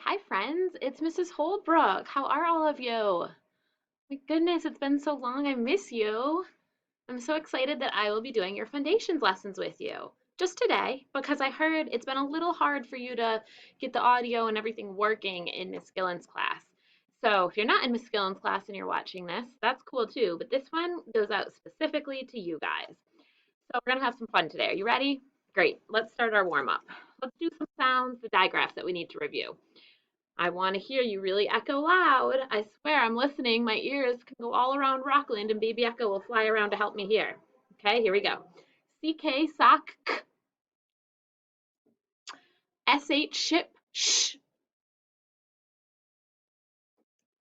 Hi, friends. It's Mrs. Holdbrook. How are all of you? My goodness, it's been so long. I miss you. I'm so excited that I will be doing your foundations lessons with you just today because I heard it's been a little hard for you to get the audio and everything working in Miss Gillen's class. So if you're not in Miss Gillen's class and you're watching this, that's cool too. But this one goes out specifically to you guys. So we're going to have some fun today. Are you ready? Great. Let's start our warm up. Let's do some sounds, the digraphs that we need to review. I want to hear you really echo loud. I swear I'm listening. My ears can go all around Rockland and Baby Echo will fly around to help me hear. Okay, here we go. CK sock, SH ship, sh,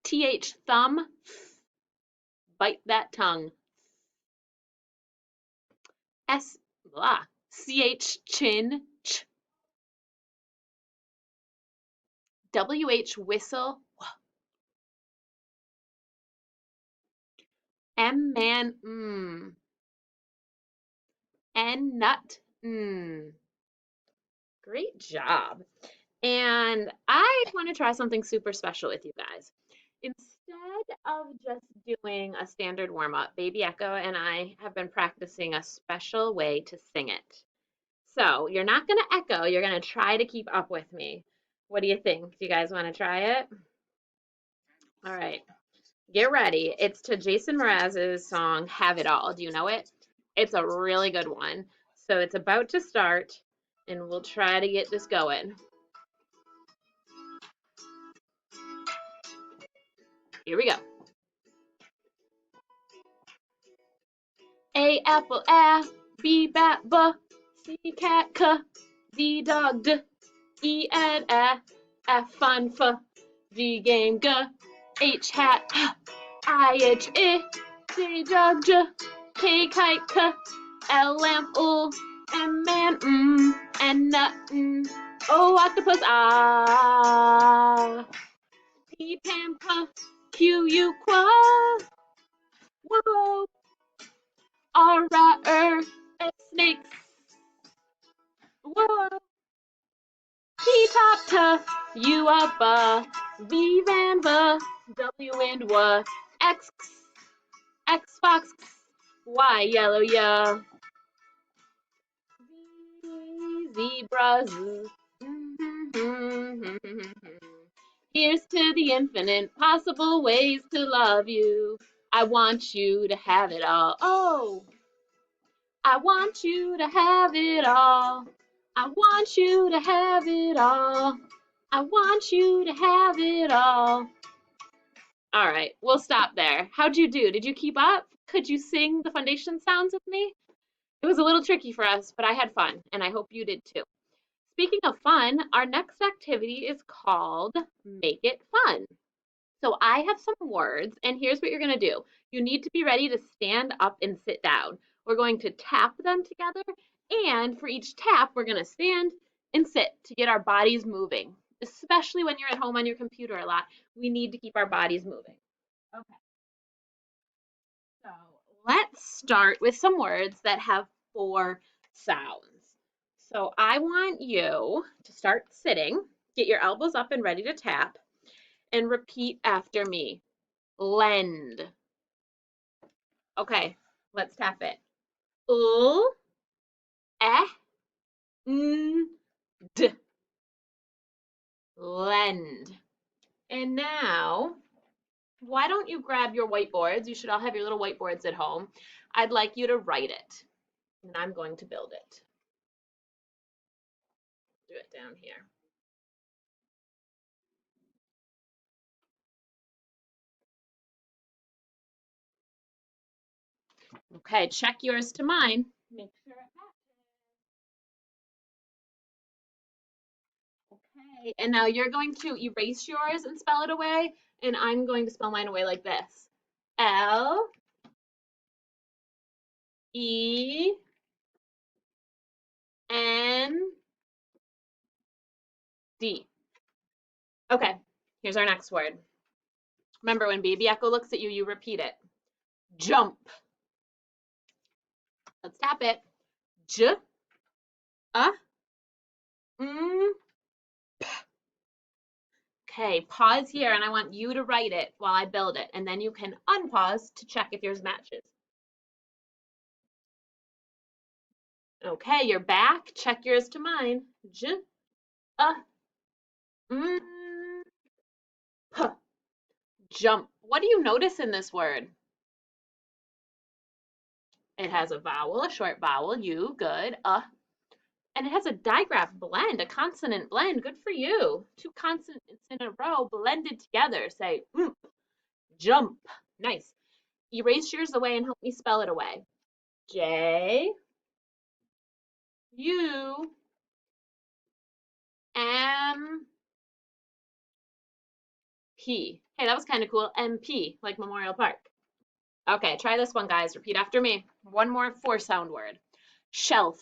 TH thumb, bite that tongue. S, blah, CH chin, ch, WH whistle, M man, N nut, Great job. And I want to try something super special with you guys. Instead of just doing a standard warm up, Baby Echo and I have been practicing a special way to sing it. So you're not going to echo, you're going to try to keep up with me. What do you think? Do you guys want to try it? All right, get ready. It's to Jason Mraz's song Have It All. Do you know it? It's a really good one. So it's about to start, and we'll try to get this going. Here we go. A apple, A, B bat, B, C cat, C, D dog, D, E and A, F fun, F, G game, G, H hat, H, I H, I, J jog, J, K kite, K, L lamp, L, M man, N nut, O octopus, ah, P pan, P, Q U qua, whoa, R S snakes, whoa. T top t, U up V van v, W and w, X X fox, Y yellow ya, zebras. Here's to the infinite possible ways to love you. I want you to have it all. Oh, I want you to have it all. I want you to have it all. I want you to have it all. All right, we'll stop there. How'd you do? Did you keep up? Could you sing the foundation sounds with me? It was a little tricky for us, but I had fun, and I hope you did too. Speaking of fun, our next activity is called Make It Fun. So I have some words, and here's what you're going to do. You need to be ready to stand up and sit down. We're going to tap them together, and for each tap, we're going to stand and sit to get our bodies moving. Especially when you're at home on your computer a lot, we need to keep our bodies moving. Okay, so let's start with some words that have four sounds. So I want you to start sitting, get your elbows up and ready to tap, and repeat after me. Lend. Okay, let's tap it. L, n, d. Lend. And now, why don't you grab your whiteboards? You should all have your little whiteboards at home. I'd like you to write it, and I'm going to build it. Do it down here. Okay, check yours to mine. Make sure it matches. Okay, and now you're going to erase yours and spell it away, and I'm going to spell mine away like this. L E N D. Okay, here's our next word. Remember, when Baby Echo looks at you, you repeat it. Jump. Let's tap it. J, m, Okay, pause here and I want you to write it while I build it, and then you can unpause to check if yours matches. Okay, you're back. Check yours to mine. J, mm, p, jump. What do you notice in this word? It has a vowel, a short vowel, U, good, and it has a digraph blend, a consonant blend. Good for you. Two consonants in a row blended together. Say, jump. Nice. Erase yours away and help me spell it away. J, U, M, P. Hey, that was kind of cool. MP, like Memorial Park. Okay, try this one, guys. Repeat after me. One more four-sound word. Shelf.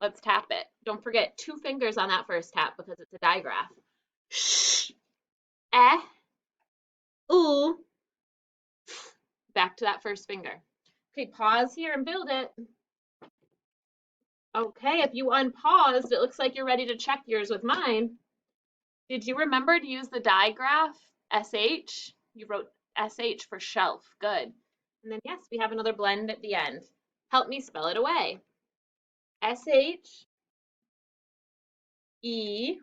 Let's tap it. Don't forget 2 fingers on that first tap because it's a digraph. Sh, eh, ooh. Back to that first finger. Okay, pause here and build it. Okay, if you unpaused, it looks like you're ready to check yours with mine. Did you remember to use the digraph, SH? You wrote SH for shelf. Good. And then, yes, we have another blend at the end. Help me spell it away. SH, E,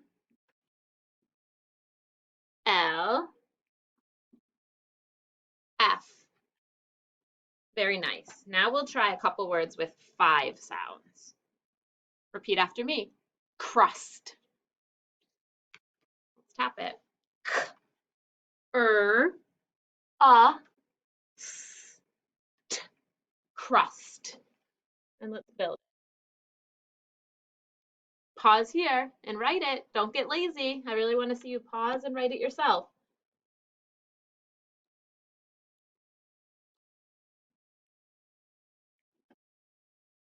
L, F. Very nice. Now we'll try a couple words with 5 sounds. Repeat after me. Crust. Let's tap it. K, s, t, crust. And let's build. Pause here and write it. Don't get lazy. I really want to see you pause and write it yourself.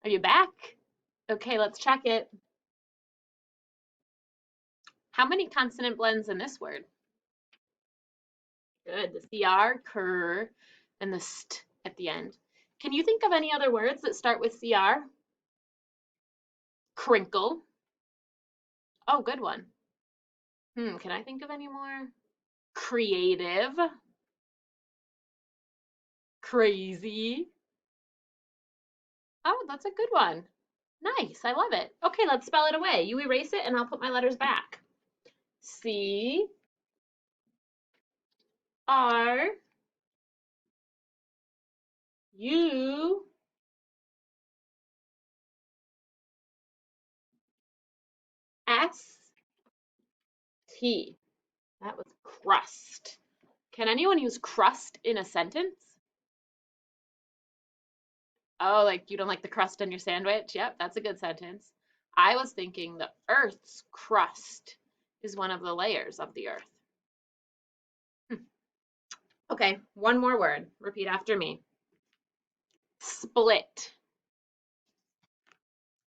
Are you back? Okay, let's check it. How many consonant blends in this word? Good. The CR, cur, and the st at the end. Can you think of any other words that start with CR? Crinkle. Oh, good one. Can I think of any more? Creative. Crazy. Oh, that's a good one. Nice, I love it. Okay, let's spell it away. You erase it and I'll put my letters back. C, R, U, S, T. That was crust. Can anyone use crust in a sentence? Oh, like you don't like the crust on your sandwich? Yep, that's a good sentence. I was thinking the Earth's crust is one of the layers of the Earth. Okay, one more word. Repeat after me. Split.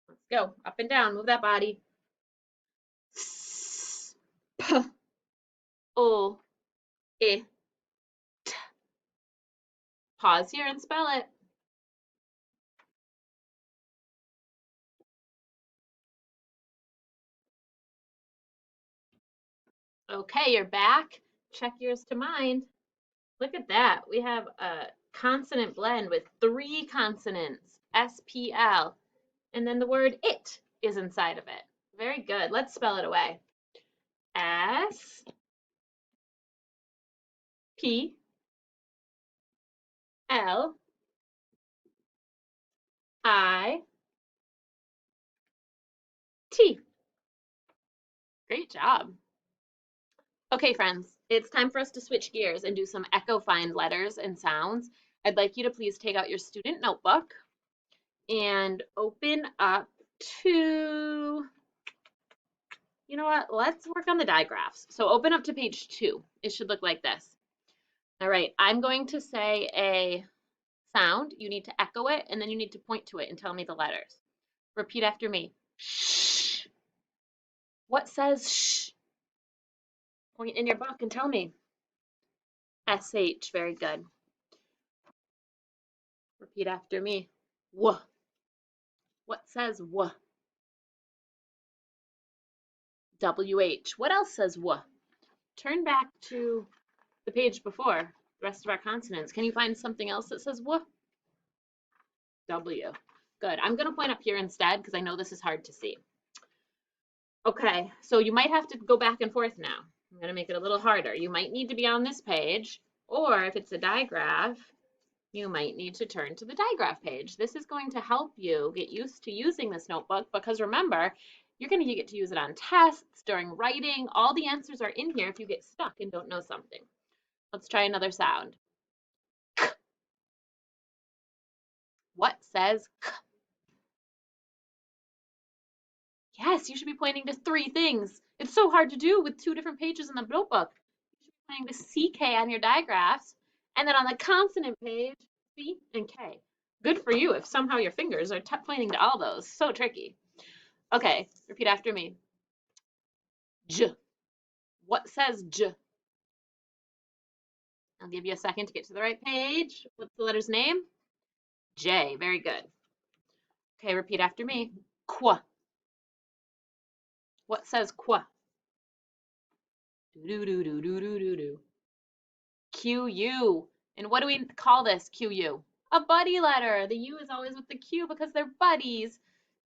Let's go. Up and down. Move that body. S, p, o, I, t. Pause here and spell it. Okay, you're back. Check yours to mine. Look at that. We have a consonant blend with 3 consonants, SPL, and then the word it is inside of it. Very good. Let's spell it away. S, P, L, I, T. Great job. Okay, friends, it's time for us to switch gears and do some echo find letters and sounds. I'd like you to please take out your student notebook and open up to, you know what, let's work on the digraphs. So open up to page 2. It should look like this. All right, I'm going to say a sound. You need to echo it, and then you need to point to it and tell me the letters. Repeat after me. Shh. What says shh? Point in your book and tell me. SH, very good. Repeat after me. W. What says W? WH. What else says W? turn back to the page before the rest of our consonants. Can you find something else that says W? W. Good. I'm going to point up here instead because I know this is hard to see. Okay, so you might have to go back and forth now. I'm going to make it a little harder. You might need to be on this page, or if it's a digraph, you might need to turn to the digraph page. This is going to help you get used to using this notebook because remember, you're going to get to use it on tests, during writing. All the answers are in here if you get stuck and don't know something. Let's try another sound. K. What says K? Yes, you should be pointing to 3 things. It's so hard to do with 2 different pages in the notebook. You should be pointing to CK on your digraphs, and then on the consonant page, C and K. Good for you if somehow your fingers are pointing to all those. So tricky. Okay, repeat after me. J. What says J? I'll give you a second to get to the right page. What's the letter's name? J. Very good. Okay, repeat after me. Qu. What says Qu? Do do do do do do do. QU. And what do we call this QU? A buddy letter. The U is always with the Q because they're buddies.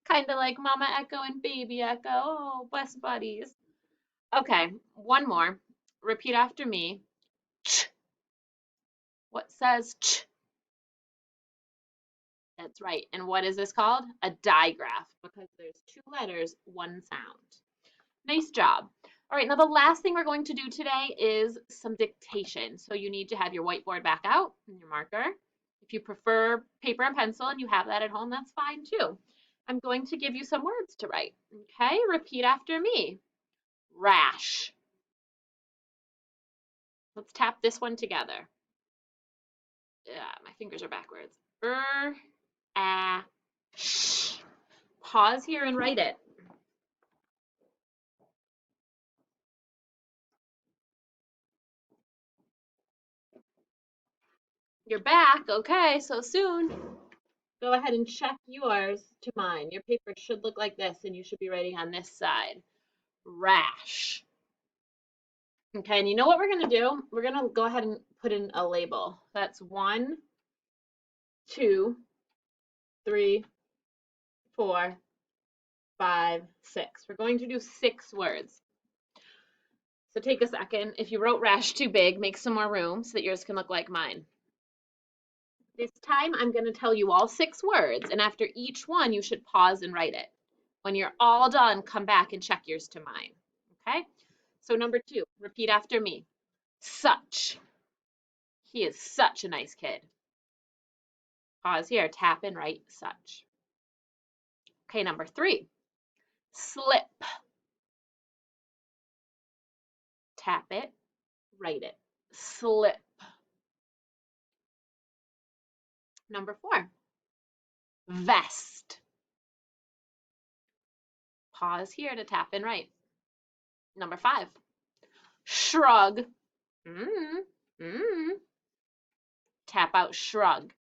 Kind of like Mama Echo and Baby Echo. Oh, best buddies. Okay, one more. Repeat after me. Ch. What says ch? That's right. And what is this called? A digraph because there's 2 letters, 1 sound. Nice job. All right, now the last thing we're going to do today is some dictation. So you need to have your whiteboard back out and your marker. If you prefer paper and pencil and you have that at home, that's fine too. I'm going to give you some words to write. Okay, repeat after me. Rash. Let's tap this one together. Yeah, my fingers are backwards. Sh. Pause here and write it. You're back. Okay, so soon. Go ahead and check yours to mine. Your paper should look like this, and you should be writing on this side. Rash. Okay, and you know what we're going to do? We're going to go ahead and put in a label. That's 1, 2, 3, 4, 5, 6. We're going to do 6 words. So take a second. If you wrote rash too big, make some more room so that yours can look like mine. This time I'm going to tell you all 6 words, and after each one you should pause and write it. When you're all done, come back and check yours to mine. Okay? So number 2, repeat after me. Such. He is such a nice kid. Pause here, tap and write such. Okay, number 3, slip. Tap it, write it. Slip. Number 4, vest. Pause here to tap and write. Number 5, shrug. Tap out shrug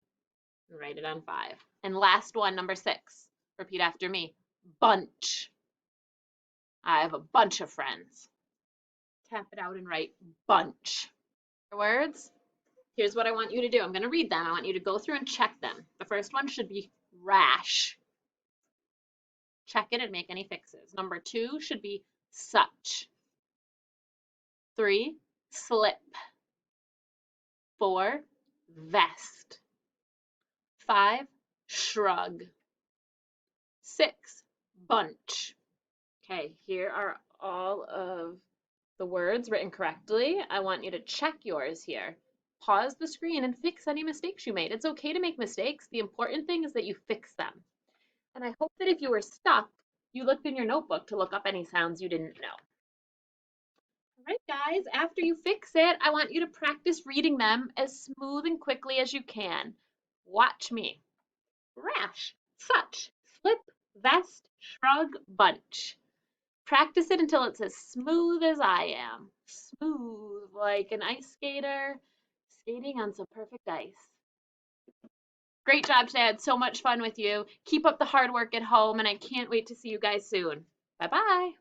and write it on 5. And last one, number 6. Repeat after me. Bunch. I have a bunch of friends. Tap it out and write bunch. Words. Here's what I want you to do. I'm going to read them. I want you to go through and check them. The first one should be rash. Check it and make any fixes. Number 2 should be such. 3, slip. 4, vest. 5, shrug. 6, bunch. Okay, here are all of the words written correctly. I want you to check yours here. Pause the screen and fix any mistakes you made. It's okay to make mistakes. The important thing is that you fix them. And I hope that if you were stuck, you looked in your notebook to look up any sounds you didn't know. All right, guys, after you fix it, I want you to practice reading them as smooth and quickly as you can. Watch me. Rash, such, slip, vest, shrug, bunch. Practice it until it's as smooth as I am. Smooth, like an ice skater skating on some perfect ice. Great job today. I had so much fun with you. Keep up the hard work at home, and I can't wait to see you guys soon. Bye-bye.